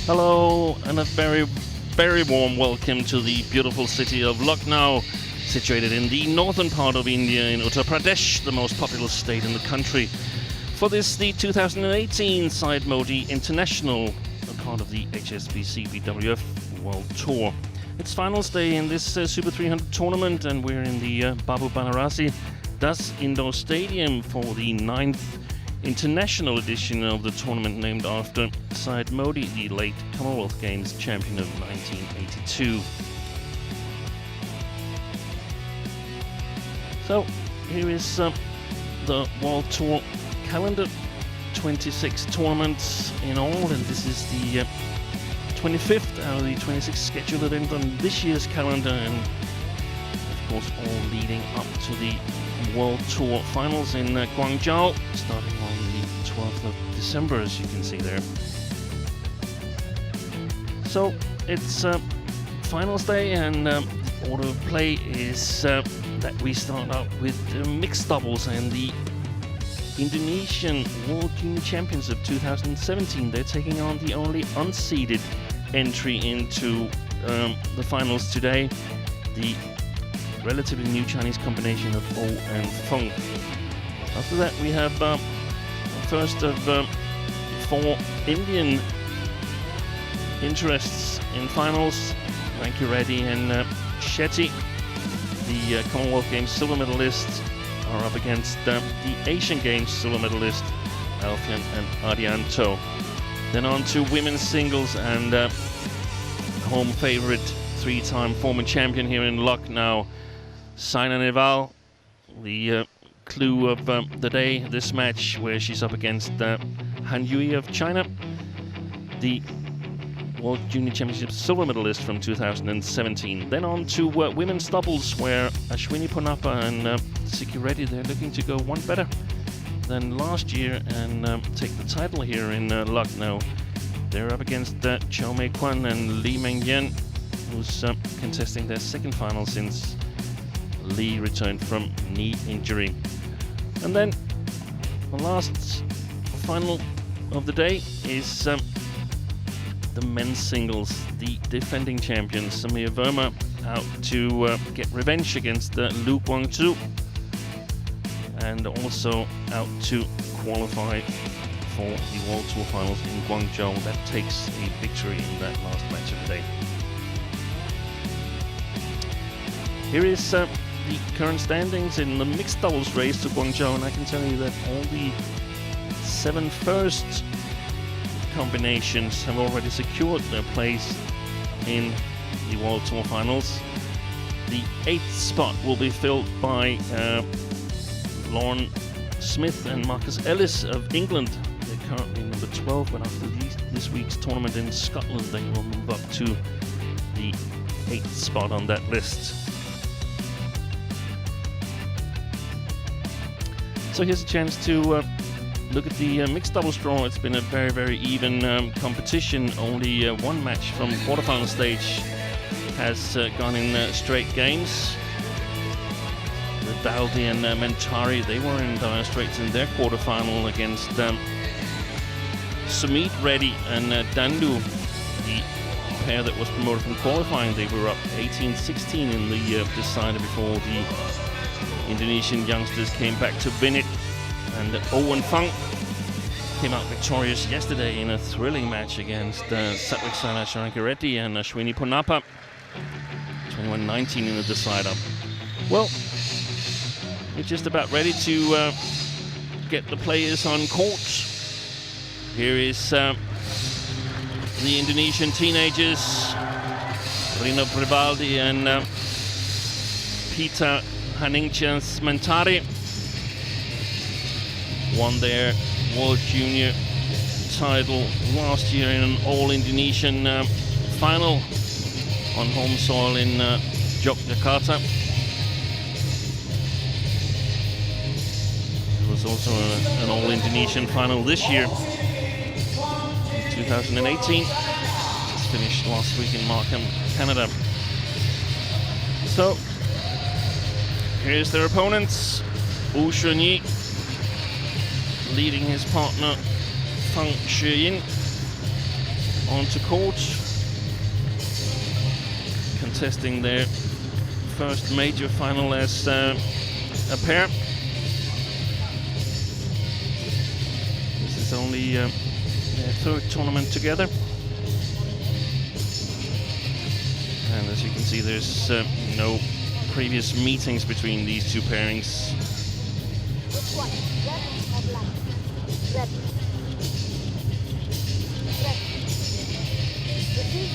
Hello and a very, very warm welcome to the beautiful city of Lucknow, situated in the northern part of India in Uttar Pradesh, the most populous state in the country. For this, the 2018 Syed Modi International, a part of the HSBC BWF World Tour. It's finals day in this Super 300 tournament, and we're in the Babu Banarasi Das Indoor Stadium for the 9th international edition of the tournament, named after Syed Modi, the late Commonwealth Games champion of 1982. So here is the World Tour calendar. 26 tournaments in all, and this is the 25th out of the 26 scheduled events on this year's calendar, and of course all leading up to the World Tour finals in Guangzhou, starting on the 12th of December, as you can see there. So it's finals day, and the order of play is that we start out with mixed doubles and the Indonesian World Junior Champions of 2017. They're taking on the only unseeded entry into the finals today, the relatively new Chinese combination of O and FENG. After that, we have first of 4 Indian interests in finals. Rankireddy and Shetty, the Commonwealth Games silver medalists, are up against the Asian Games silver medalist Alfian and Adianto. Then on to women's singles, and home favorite, 3-time former champion here in Lucknow, Saina Nehwal. The clue of the day, this match, where she's up against Han Yui of China, the World Junior Championships silver medalist from 2017. Then on to women's doubles, where Ashwini Ponnappa and Sikki Reddy, they're looking to go one better than last year and take the title here in Lucknow. They're up against Chow Mei Kwan and Lee Mengyan, who's contesting their second final since Lee returned from knee injury. And then the last final of the day is the men's singles. The defending champion Samir Verma out to get revenge against Lu Guangzhou, and also out to qualify for the World Tour finals in Guangzhou. That takes a victory in that last match of the day. Here is the current standings in the mixed doubles race to Guangzhou, and I can tell you that all the 7 first combinations have already secured their place in the World Tour finals. The 8th spot will be filled by Lauren Smith and Marcus Ellis of England. They're currently number 12, but after this week's tournament in Scotland, they will move up to the 8th spot on that list. So here's a chance to look at the mixed doubles draw. It's been a very, very even competition. Only one match from quarterfinal stage has gone in straight games. RIVALDY and MENTARI, they were in dire straits in their quarterfinal against Sumit Reddy and Dandu, the pair that was promoted from qualifying. They were up 18-16 in the decider before the Indonesian youngsters came back to win it, and Owen Funk came out victorious yesterday in a thrilling match against Satwik Sailash Rankireddy and Ashwini Ponnappa, 21-19 in the decider. Well, we're just about ready to get the players on court. Here is the Indonesian teenagers, Rino RIVALDY and Peter Haningchas MENTARI. Won their World Junior title last year in an all-Indonesian final on home soil in Yogyakarta. It was also an all-Indonesian final this year in 2018. Just finished last week in Markham, Canada. So here's their opponents. Wu Shunyi leading his partner Feng Shiyin. onto court, contesting their first major final as a pair. This is only their third tournament together. And as you can see, there's no previous meetings between these two pairings. Which one? Red or black? Red. Red. Receive?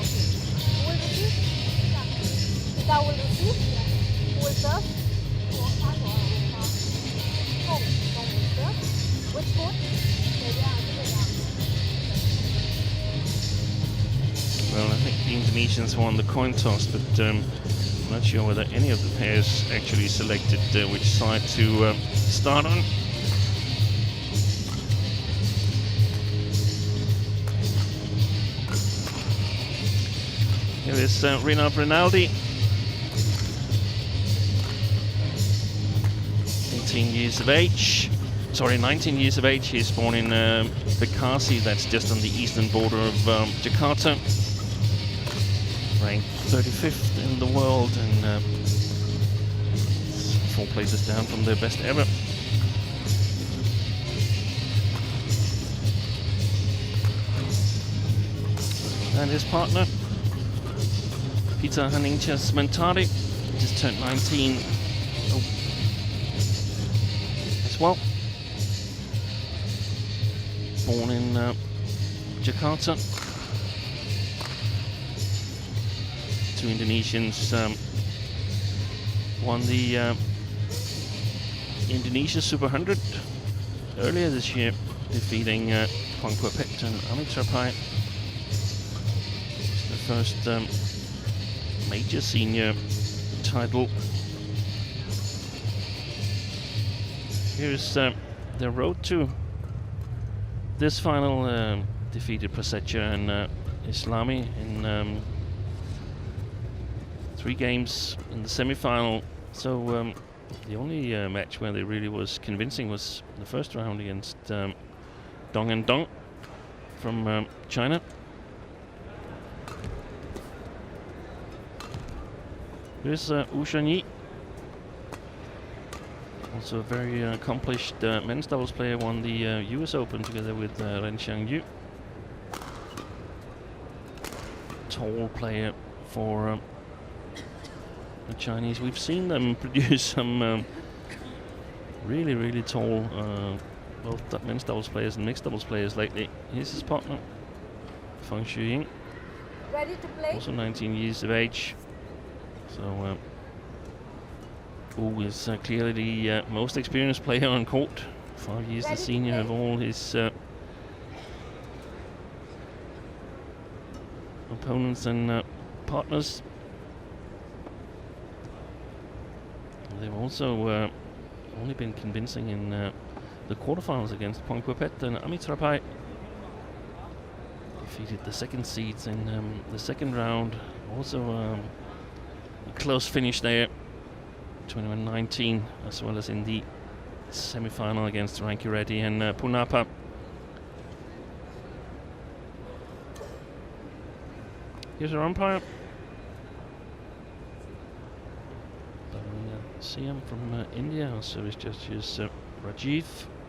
Okay. Who will receive? Pita will receive. Who will serve? Kong. Kong will serve. Which court? Well, I think the Indonesians won the coin toss, but I'm not sure whether any of the pairs actually selected which side to start on. Here is Rinaldi, 19 years of age. He's born in Bekasi, that's just on the eastern border of Jakarta. Ranked 35th in the world and 4 places down from their best ever. And his partner, Peter Haningtias Mentari, just turned 19 as well. Born in Jakarta. Two Indonesians won the Indonesia Super 100 earlier this year, defeating Pongpopet and Amitrapai. It's the first major senior title. Here's the road to this final. Defeated Prasetya and Islami in 3 games in the semi-final. So the only match where they really was convincing was the first round against Dong and Dong from China. Here's Wu Shanyi, also a very accomplished men's doubles player, won the US Open together with Ren Xiangyu. Tall player for the Chinese. We've seen them produce some really tall both men's doubles players and mixed doubles players lately. Here's his partner, Feng Shuying, Ready to play? also 19 years of age. So Wu is clearly the most experienced player on court. 5 years the senior of all his opponents and partners. They've also only been convincing in the quarterfinals against Pongpopet and Amitrapai. Defeated the second seeds in the second round. Also a close finish there, 21-19, as well as in the semi-final against Ranki Reddy and Punapa. Here's our umpire. CM from India. Our service judge is Rajiv,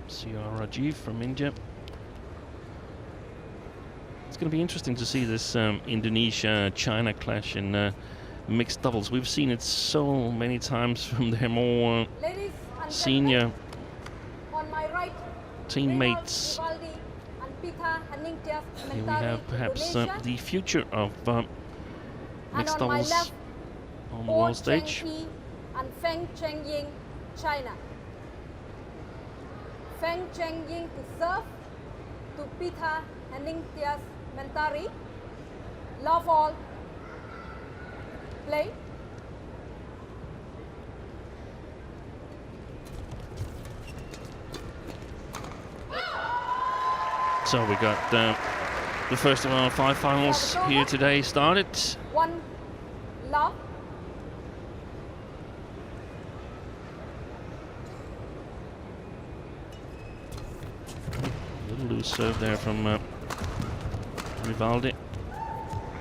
CR Rajiv from India. It's going to be interesting to see this Indonesia-China clash in mixed doubles. We've seen it so many times from their more senior teammates. Here we have perhaps the future of mixed doubles on the world stage. And Feng Chengying, China. Feng Chengying to serve to Peter Haningtias Mentari. Love all. Play. So we got the first of our 5 finals here today started. 1 love. Little loose serve there from RIVALDY.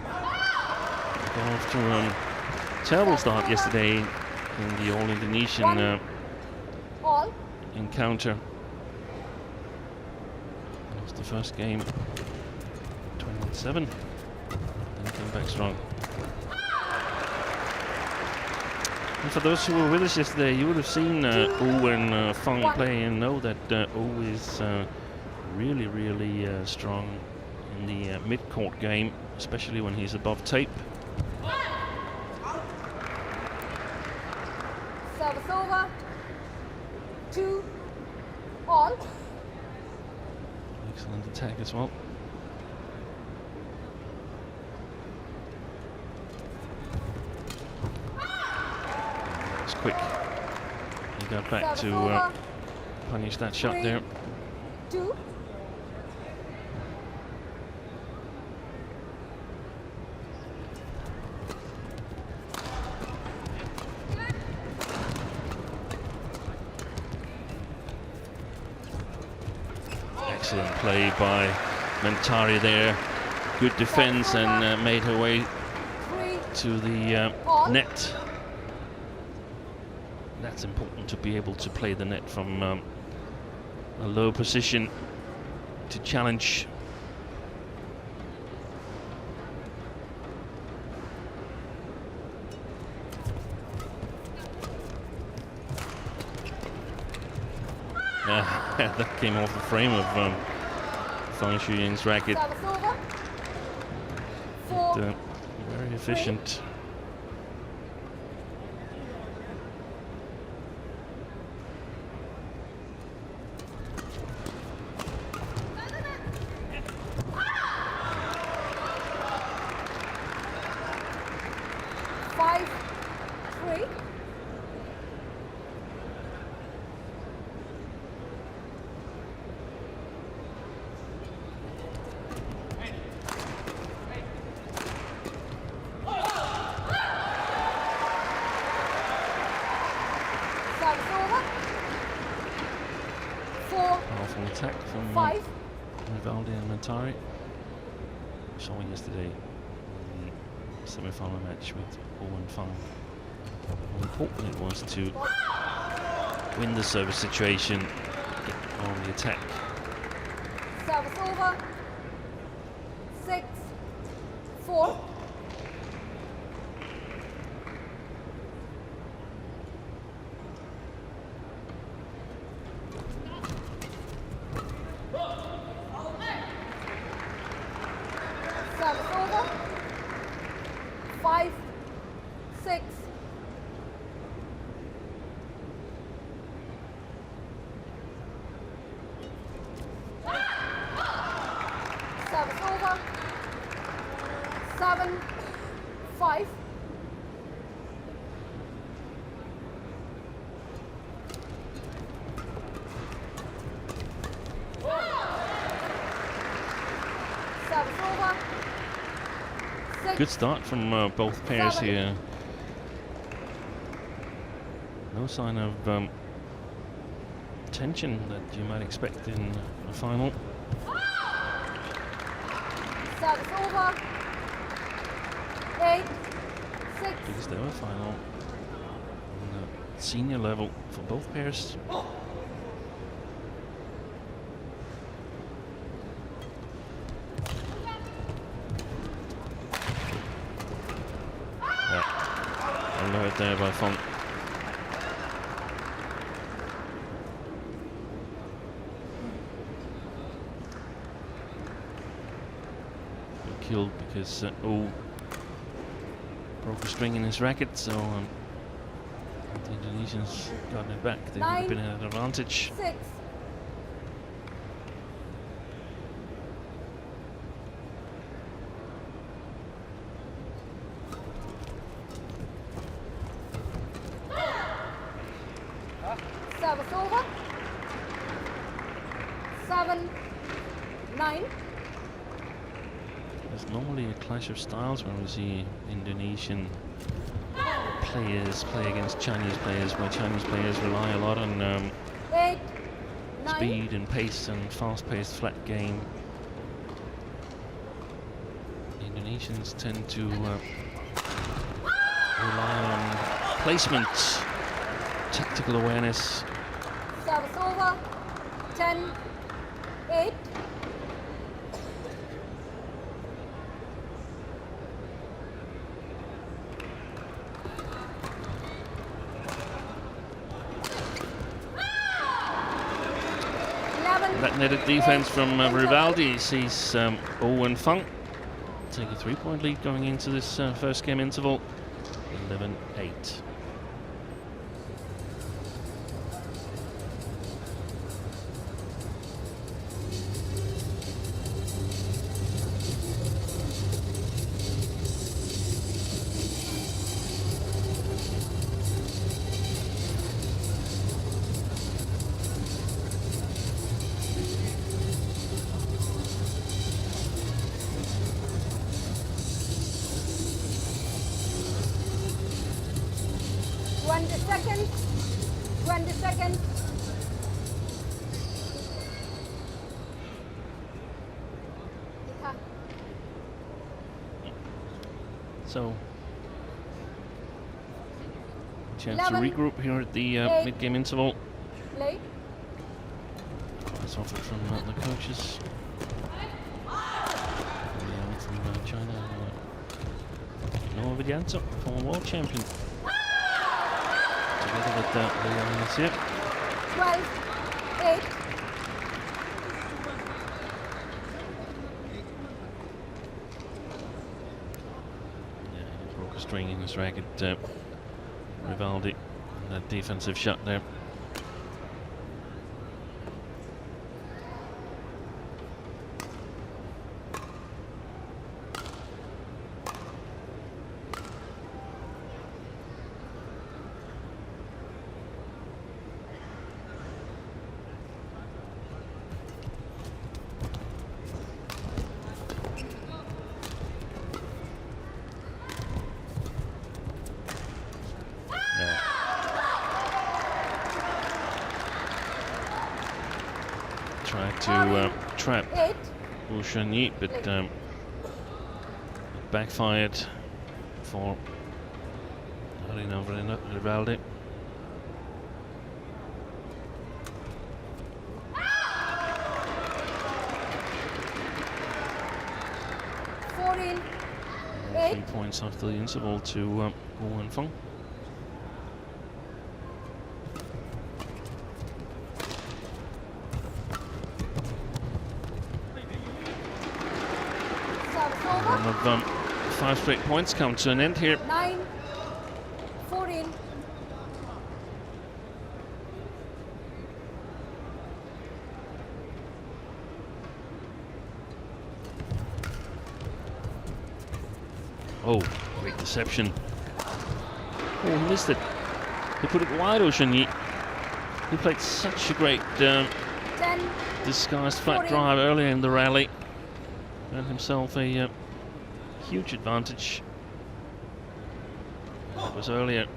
Got off to a terrible start yesterday in the all-Indonesian All. encounter. Lost the first game 21-7, then came back strong. And for those who were with us yesterday, you would have seen Oh and Feng play and know that Oh is really, really strong in the mid-court game, especially when he's above tape. Service over. 2 all. Excellent attack as well. It's quick. He got back to punish that shot there. 2. Excellent play by MENTARI there. Good defense and made her way 3 to the net. That's important, to be able to play the net from a low position to challenge. That came off the frame of Feng Shuying's racket. Service over. 4 But, very efficient. Powerful attack from RIVALDY and MENTARI. We saw it yesterday in the semi-final match with Oh and Feng. How important it was to win the service situation, get on the attack. Service over. 6 4. Service over. 5 6. Service over. 7 5. Service over. 6. Good start from both pairs here. No sign of tension that you might expect in a final. Service over. 8 6. Biggest ever final on the senior level for both pairs. Alert there by Feng. Killed because Oh broke a string in his racket, so the Indonesians got it back. They would have been at an advantage. 6. Service over. 7 9. There's normally a clash of styles when we see Indonesian players play against Chinese players, where Chinese players rely a lot on 8 9. speed and pace and fast-paced flat game. Indonesians tend to rely on placement, tactical awareness. Service over. 10-8. That netted defense from Rivaldi sees Owen Fung take a 3-point lead going into this first game interval. 11-8. So, chance to regroup here at the mid-game interval. That's offered from the coaches. From China, Noah Vidianto, former world champion. Together with Leon this year. 12-8. String in his racket, Rivaldi, that defensive shot there. Tried to trap Wu Shunyi, but it backfired for Rivaldi. Three points after the interval to Owen Fung. Of 5 straight points come to an end here. 9-14. Oh, great deception. Oh, he missed it. He put it wide, Ocean. He played such a great disguised flat drive earlier in the rally. Earned himself a huge advantage. That was earlier.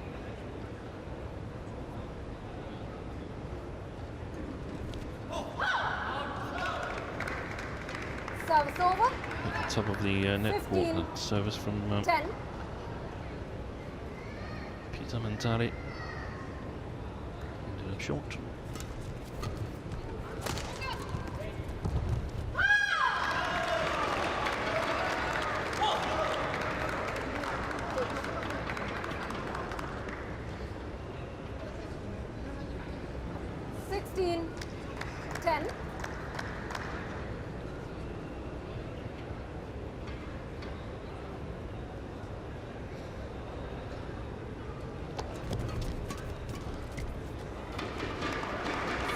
Service over. At the top of the net court, that service from Peter Mentari. Ended up short.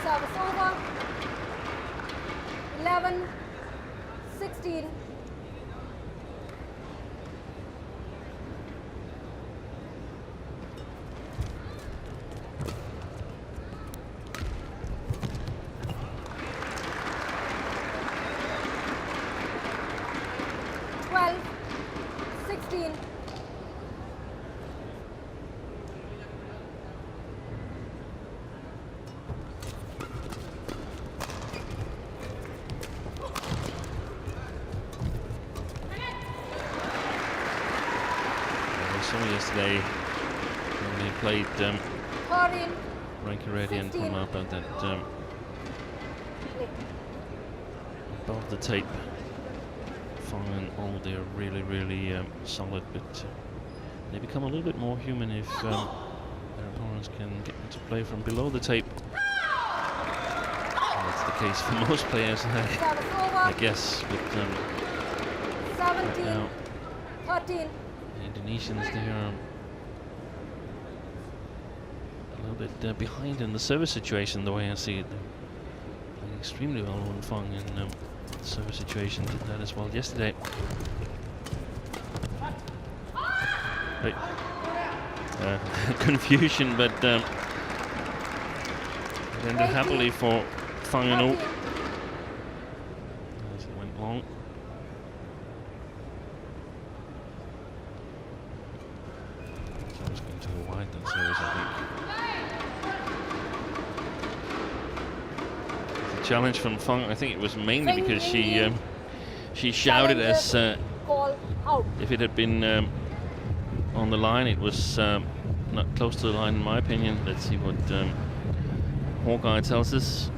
Service over. 11-16. saw yesterday when they played Rankireddy and Pramapa that above the tape, Feng and all, they're really solid, but they become a little bit more human if their opponents can get into play from below the tape. And that's the case for most players, I guess. But right now, 13. the Indonesians, they are a little bit behind in the service situation, the way I see it. They're playing extremely well when Feng in the service situation did that as well yesterday. Right. Confusion, but it ended happily for Feng and all as it went long. So it's going to go wide, that service, I think. The challenge from Feng, I think it was mainly because she shouted as if it had been on the line. It was not close to the line, in my opinion. Let's see what Hawkeye tells us.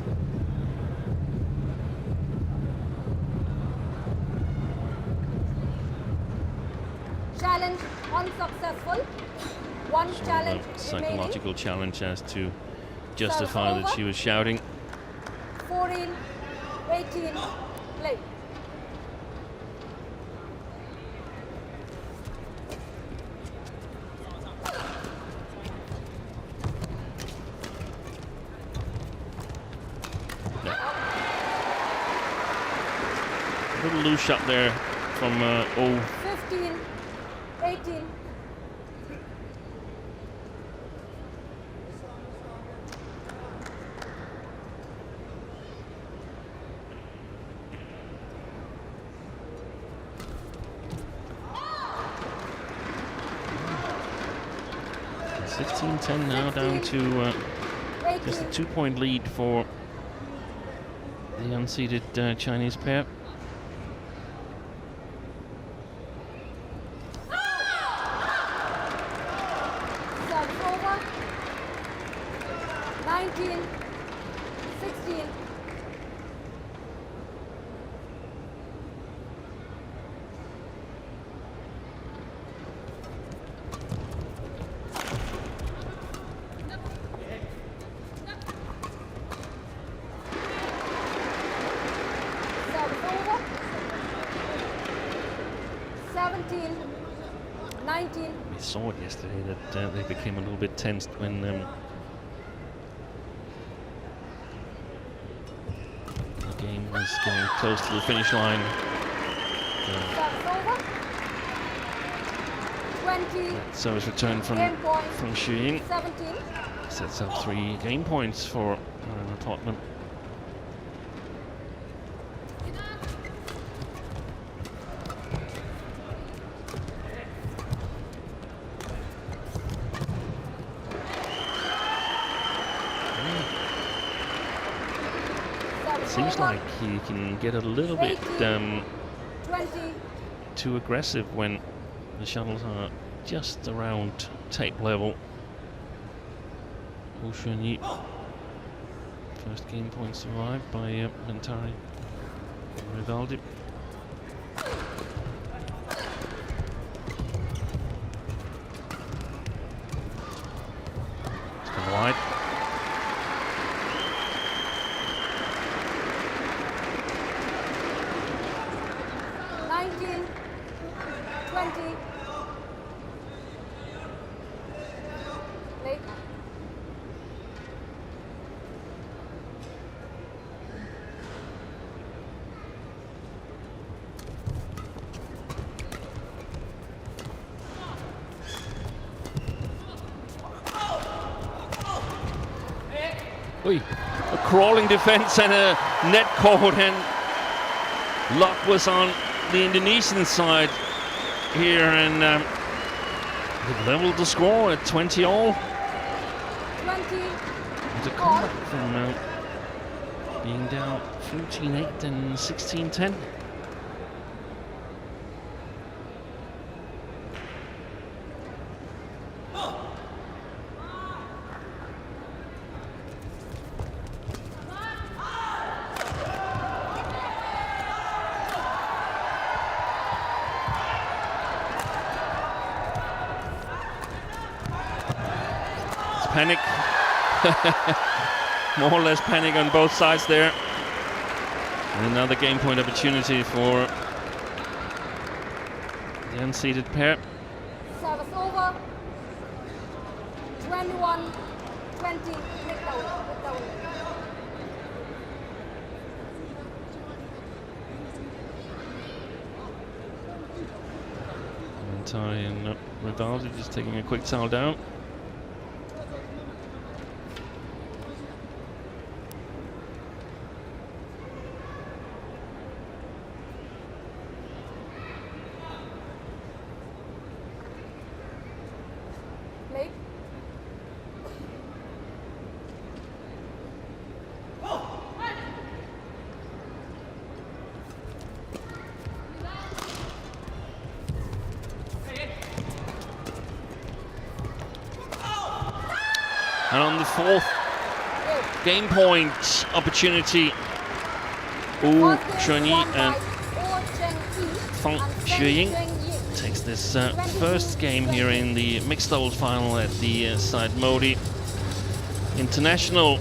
Challenge unsuccessful. One So challenge psychological challenge as to justify that she was shouting. 14, 18, play. Little loose shot there from O. 15, 18. Uh, 16-10 now, down to just a 2-point lead for the unseeded Chinese pair. Serve over. 19, 16. Serve over. 17, 19. We saw it yesterday that they became a little bit tensed when the game was getting close to the finish line. Serve over. 20. Service return from Game point. Xu Ying 17. sets up 3 game points for Tottenham. Seems like he can get a little bit 20. too aggressive when the shuttles are just around tape level. Wu Xuanyi, first game point survived by Mentari and RIVALDY. It's gone wide. Oy, a crawling defense and a net caught, and luck was on the Indonesian side here, and they've leveled the score at 20 all. 20. It's a comeback from being down 14-8 and 16-10. panic. More or less panic on both sides there. And another game point opportunity for the unseeded pair. Service over. 21-20. MENTARI and RIVALDY just taking a quick towel down. Play. And on the fourth game point opportunity, Wu Chuanyi and Feng Xueying takes this first game here in the mixed doubles final at the Syed Modi International.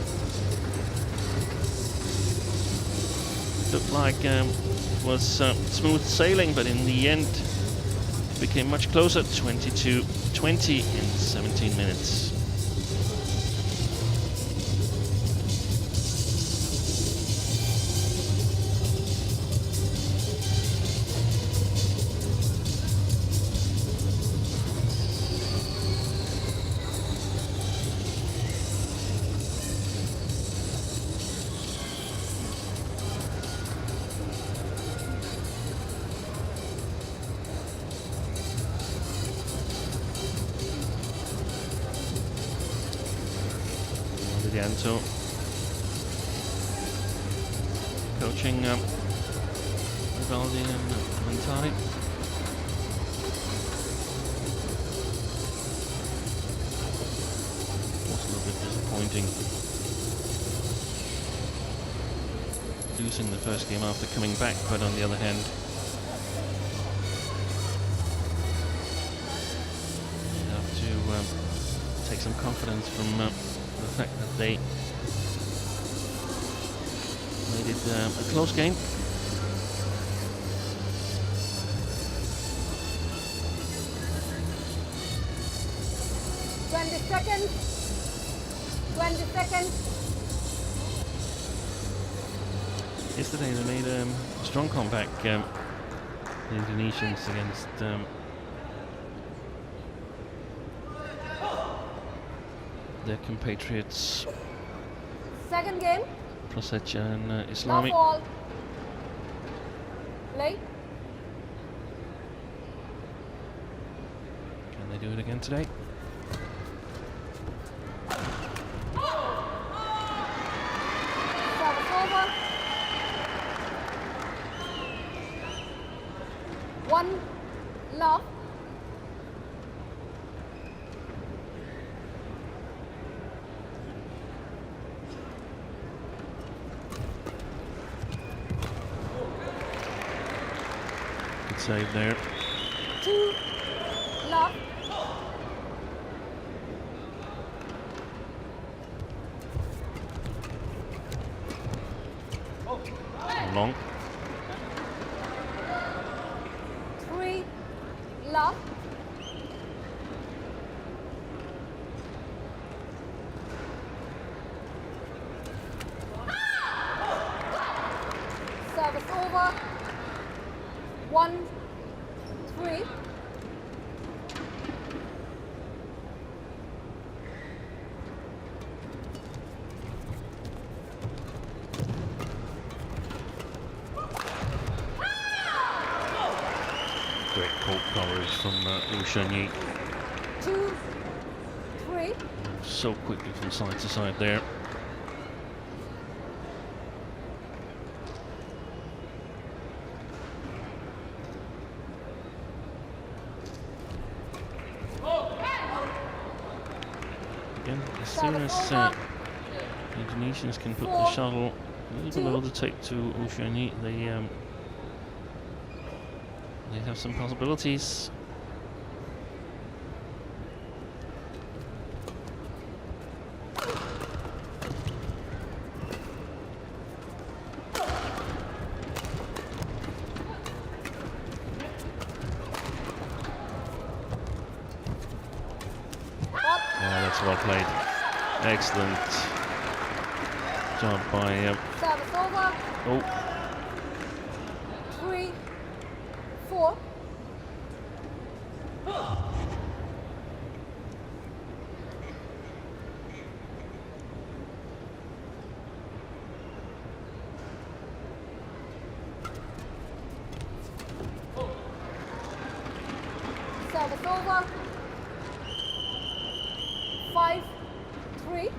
Looked like it was smooth sailing, but in the end it became much closer, 22-20 in 17 minutes. So coaching RIVALDY and MENTARI. Was a little bit disappointing losing the first game after coming back, but on the other hand, you have to take some confidence from the fact that they made it a close game. Yesterday they made a strong comeback, the Indonesians, against their compatriots. Second game. CHN Islami. No ball. Play. Can they do it again today? Service over. 1 love. Good save there. 2 love. Long. 3 love. Service over. 1-3. Great court coverage from Wu Chuanyi. 2-3. So quickly from side to side there. Again, as soon as the Indonesians can put the shuttle a little below the tape to Wu Chuanyi, they have some possibilities. That's well played. Excellent job by... Service over. oh, 3, 4. Service over. 5, 3.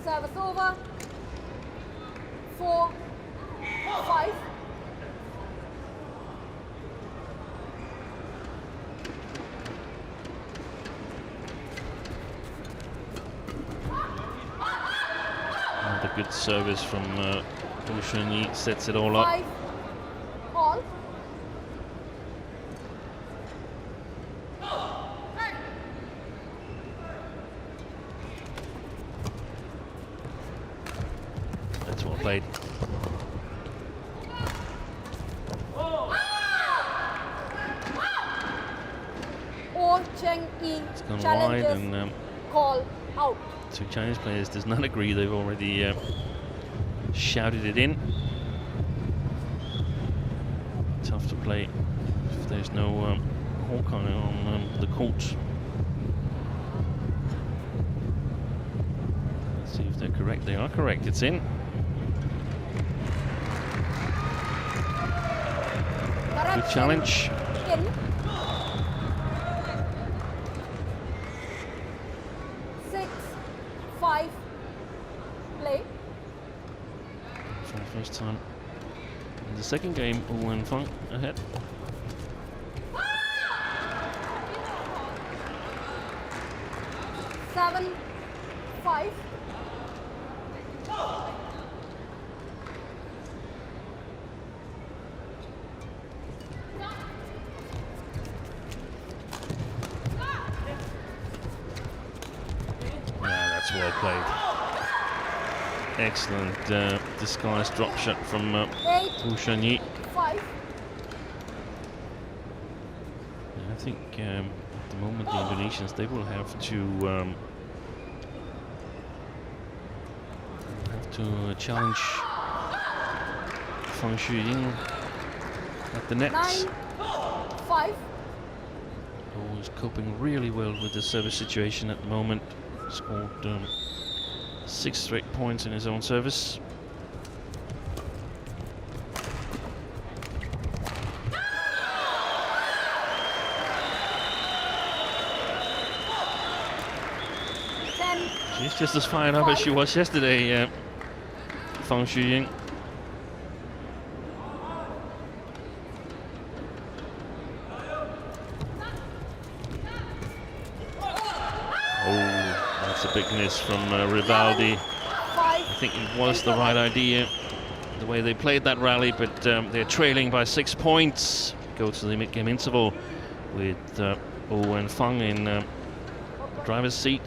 Service over. 4, 5. another good service from Ocean. Sets it all up. 5, all. That's well played. Or Cheng Yi It's gone wide, challenges and call out. two Chinese players does not agree. They've already shouted it in. Tough to play if there's no Hawkeye on the court. Let's see if they're correct. They are correct. It's in. Good Correction challenge. in. 6, 5, play. For the first time in the second game, Owen Fung ahead. Seven, 5. Yeah, that's well played. Excellent disguised drop shot from 8, Wu Shanyi. 5. I think at the moment the Indonesians, they will have to challenge Fang Shuying at the net. 9, 5. Who is coping really well with the service situation at the moment. Scored 6 straight points in his own service. She's just as fired up as she was yesterday, Fang Shuying. Oh, that's a big miss from RIVALDY. I think it was the right idea, the way they played that rally, but they're trailing by 6 points. Go to the mid-game interval with Owen Fung in driver's seat.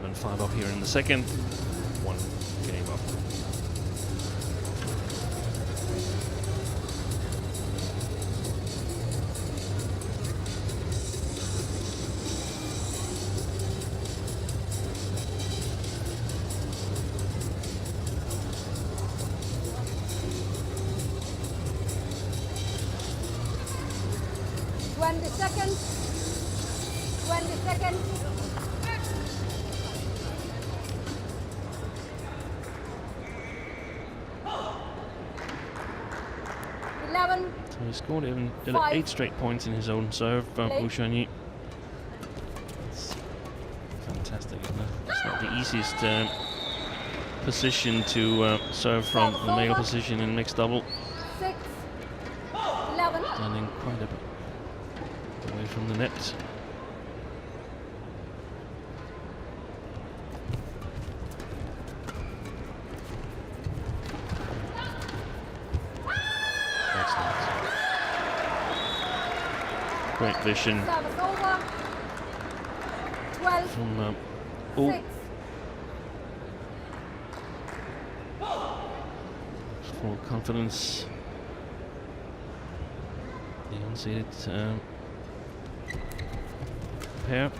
11-5 up here in the second. 1 game up. Seconds. 20 seconds. So he scored 8 5. straight points in his own serve, Wu Shanyi. It's fantastic, isn't it? It's not the easiest position to serve from, the male position in mixed double. 6, 11. Standing quite a bit away from the net. Great vision Service over. 12. from 6. full confidence. The unseeded pair.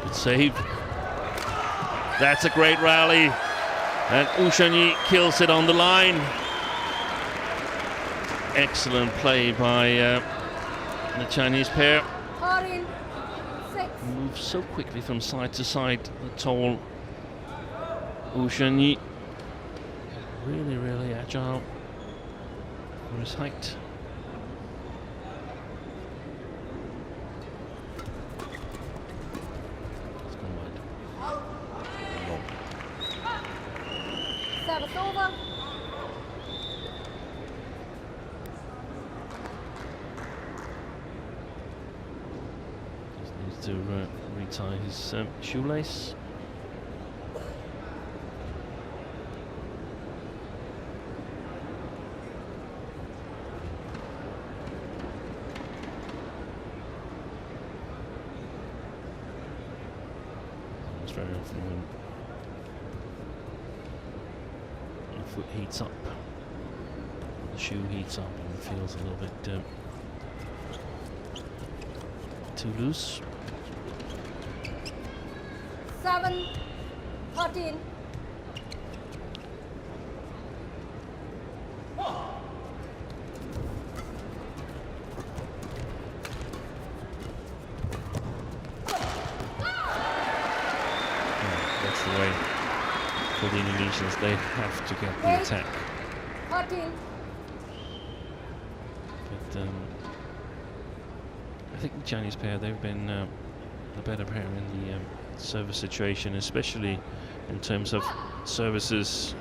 Good save. That's a great rally. And Ushani kills it on the line. Excellent play by the Chinese pair. 14. 6. Moves so quickly from side to side. The tall Ushani. Really, really agile for his height. Service over. Just needs to retie his shoelace. It's very often when the foot heats up, the shoe heats up, and feels a little bit too loose. 7. 14. That's the way for the Indonesians. They have to get the attack. 14. But I think the Chinese pair, they've been the better pair in the service situation, especially in terms of services,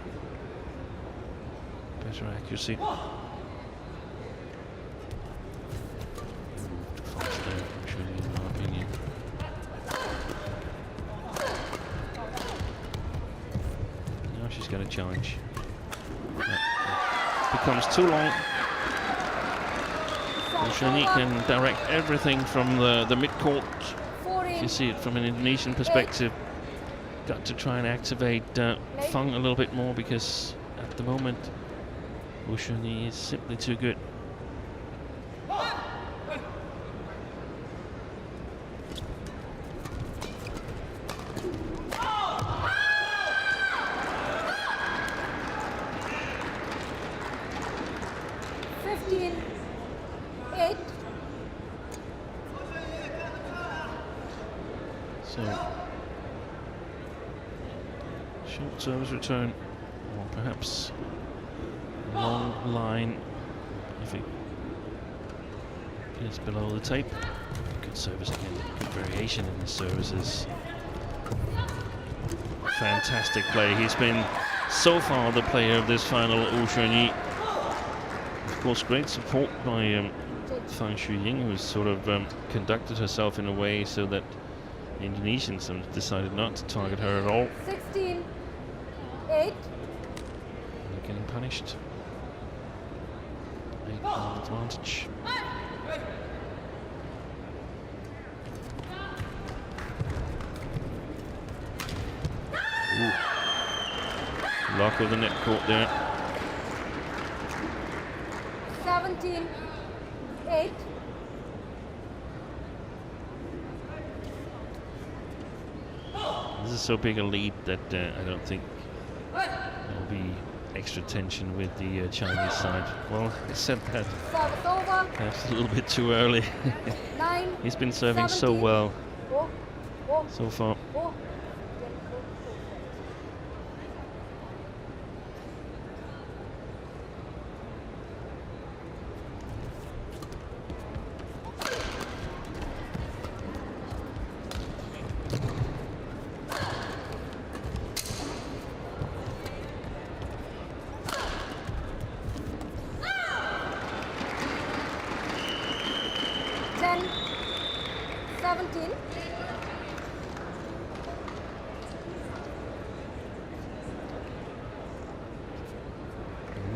better accuracy. Faster, actually, in my opinion. Now she's got a challenge. Becomes too long. Ushani can direct everything from the mid-court. You see it from an Indonesian perspective. Got to try and activate FENG a little bit more, because at the moment Ushani is simply too good. So, short service return, or perhaps long line if it is below the tape. Good service again, good variation in his services. Fantastic play. He's been so far the player of this final, Ushani. Of course, great support by Fang Shuying, who's sort of conducted herself in a way so that the Indonesians have decided not to target her at all. 16. 8. They're getting punished. 8-point advantage. Ooh. Lock of the net court there. 17. 8. This is so big a lead that I don't think there'll be extra tension with the Chinese side. Well, I said that Service over. perhaps a little bit too early. 9. He's been serving so 17. well Go. so far. Go.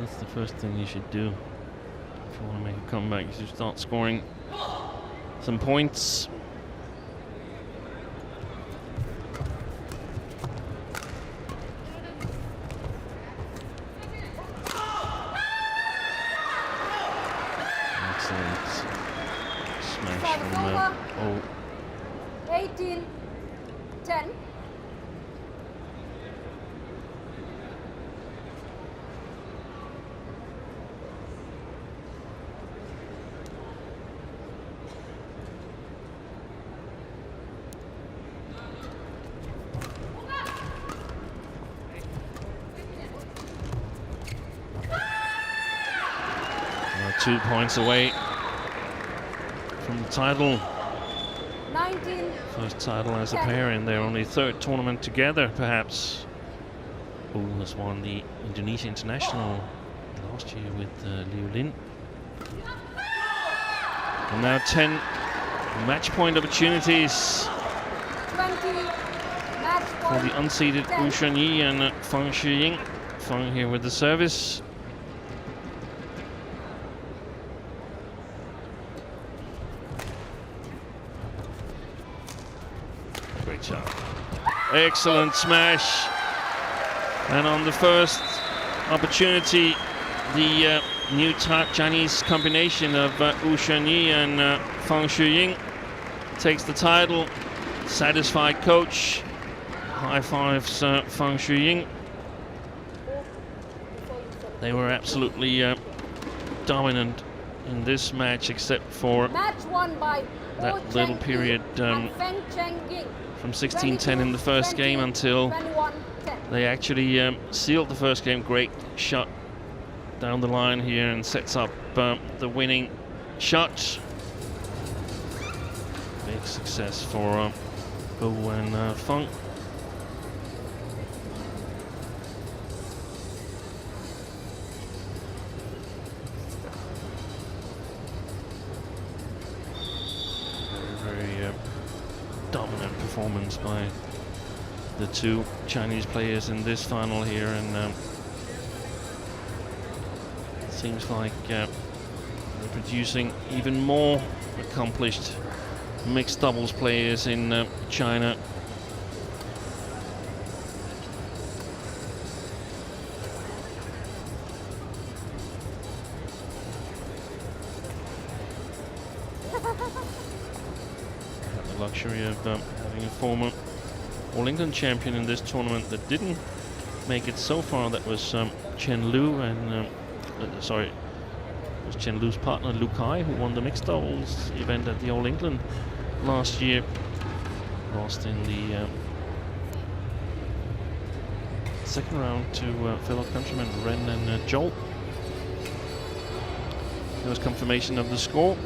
That's the first thing you should do if you want to make a comeback. You should start scoring some points. Excellent smash from 18-10. We're 2 points away from the title. 19. First title as a pair in their only third tournament together, perhaps. Who has won the Indonesia International last year with Liu Lin. And now 10 match point opportunities 20. Match for point. the unseeded 10. Wu Shenyi and Feng Shiying. Feng here with the service. Great job. Excellent smash. And on the first opportunity, the new Chinese combination of Wu Shenyi and Feng Shiying takes the title. Satisfied coach. High fives Feng Shiying. They were absolutely dominant in this match, except for Match won by that little period and Feng Chengying. from 16-10 in the first game until 21-10. they actually sealed the first game. Great shot down the line here and sets up the winning shot. Big success for Wu and Feng. Very dominant performance by the two Chinese players in this final here, and it seems like they're producing even more accomplished mixed doubles players in China. The luxury of having a former All England champion in this tournament that didn't make it so far. That was Chen Lu, and sorry, it was Chen Lu's partner Lu Kai, who won the mixed doubles event at the All England last year. Lost in the second round to fellow countrymen Ren and Joel. There was confirmation of the score.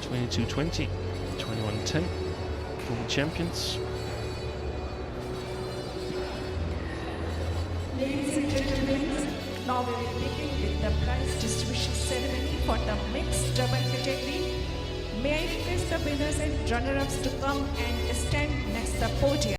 22-20, 21-10 for the champions. Ladies and gentlemen, now we will begin with the prize distribution ceremony for the mixed double category. May I request the winners and runner-ups to come and stand next to the podium.